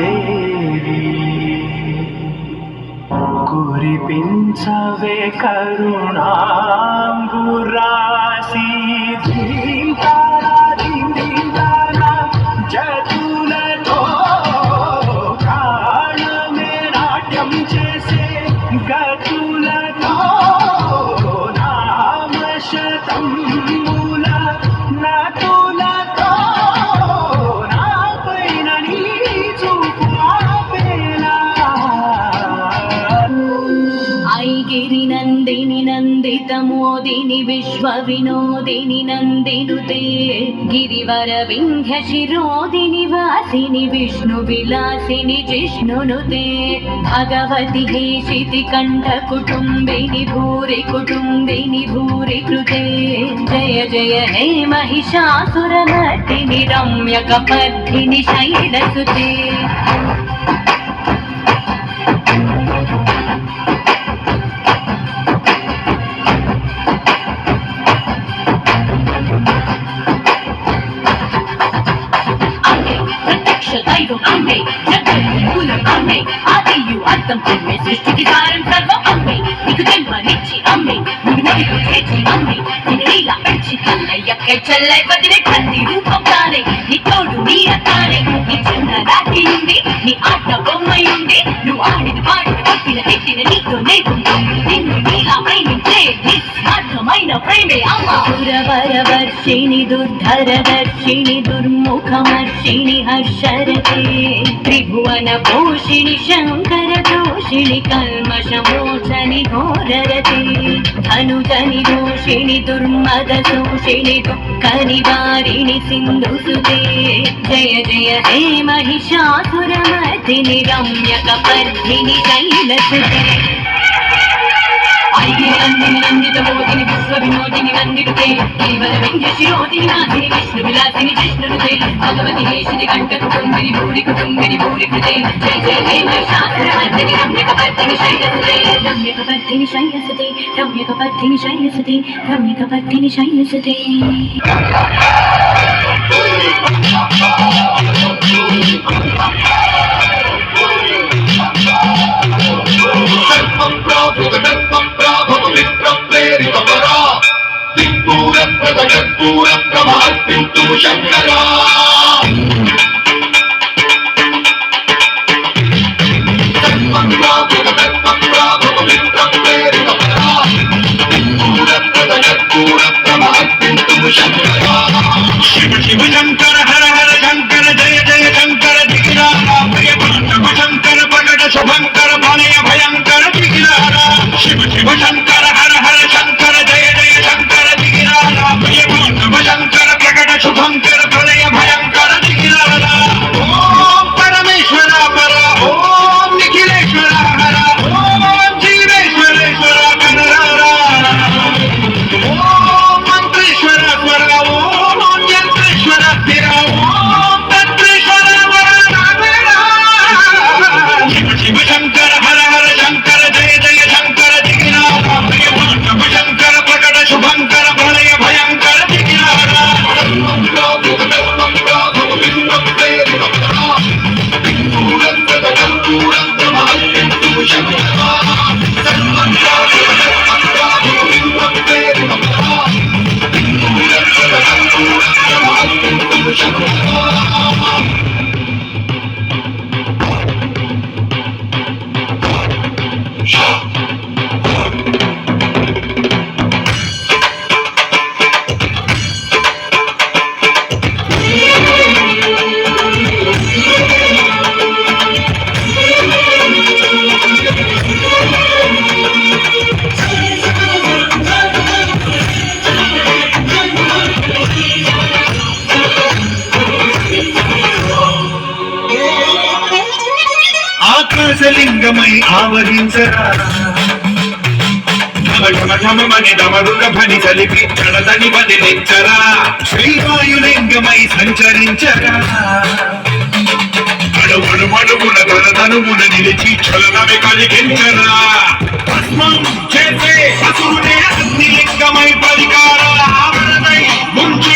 దేవి కురిపించవే కరుణాంబురాశి జతులతో ప్రాణమే నాట్యం చేసే గతులతో నామశతం మూల నటులతో నాపైన నీ చూపు ఆపేలా ఐగిరి నందిని నందిత మోదిని విశ్వ వినోదిని నందినుతే గిరివర వింధ్య శిరోదిని వాసిని విష్ణు విలాసిని జిష్ణునుతే భగవతి హేషితి కంఠ కుటుంబిని భూరి కుటుంబిని భూరి కృతే జయ జయ హే మహిషాసురమర్దిని రమ్య కపర్ధిని శైలసుతే దైవం అమ్మే జగన్మూలం అమ్మే ఆదియు అర్థం అమ్మే సృష్టికి కారణం సర్వం అమ్మే నీకు జన్మనిచ్చి అమ్మే నువ్వు చేసి అమ్మే నేను ఇలా పెంచి కన్నయ్యక్క చెల్లై బదిలే కంది రూపం తానే నీ తోడు నీడ తానే నీ చిన్న రాత్రి ఉంది నీ ఆట బొమ్మయుంది నువ్వు ఆడిన పాడిన కొట్టిన తిట్టిన నీతో నేర్చుంది నిన్ను నీలా ప్రేమించే నిస్వార్థమైన ప్రేమే అమ్మ పురవరవర్షిణి దుర్ధరదర్శిణి దుర్ముఖమర్షిణి హర్షరతే త్రిభువన పోషిణి శంకర దోషిణి కల్మషమోచని ఘోరరతే ధనుజని దోషిణి దుర్మద శోషిణి దుఃఖ నివారిణి సింధుసుతే జయ జయ హే మహిషాసురమర్దిని రమ్య కపర్ధిని శైలసుతే ఐగిరి నందిని నందిత మోదిని విశ్వ వినోదిని నందినుతే గిరివర వింధ్య శిరోదిని నాథిని విష్ణు విలాసిని జిష్ణునుతే భగవతి హేషితి కంఠ కుటుంబిని భూరి కుటుంబిని భూరి కృతే జయ జయ హే మహిషాసురమర్దిని రమ్య కపర్ధిని శైలసుతే రమ్య కపర్ధిని శైలసుతే రమ్య కపర్ధిని శైలసుతే రమ్య కపర్ధిని శైలసుతే శంకరా శివ శివ శంకర హర హర శంకర జయ జయ శంకర దిగిరారా ప్రియ శివ శంకర ప్రకట శుభంకర భలయ భయంకర దిగిరారా శివ శివ శంకర హర హర శంకర జయ జయ శంకర దిగిరారా ప్రియ శివ శంకర ప్రకట శుభంకర భలయ భయంకర దిగిరారా ఓం పరమేశ్వర పర ఓం నిఖిలేశ్వర హర ఓం జీవేశ్వరేశ్వర కనరారా ఓం మంత్రేశ్వర పర ఓం యంత్రేశ్వర స్థిర ఓం తంత్రేశ్వర వర నారాయణ శివ శివ శంకర హర హర శంకర జయ జయ శంకర దిగిరారా ప్రియ శివ శంకర ప్రకట శుభంకర భలయ భయంకర దిగిరారా ఆకాశలింగమై ఆవరించరా ఘమఘమని డమరుగ భని కలిపి చడదని బదిలించరా శ్రీవాయులింగమై సంచరించరా అడుగున తనమున నిలిచి చలనమే కలిగించరా భస్మం చేసే అసురునే అగ్నిలింగమై పరికార ఆవరణై ముంచు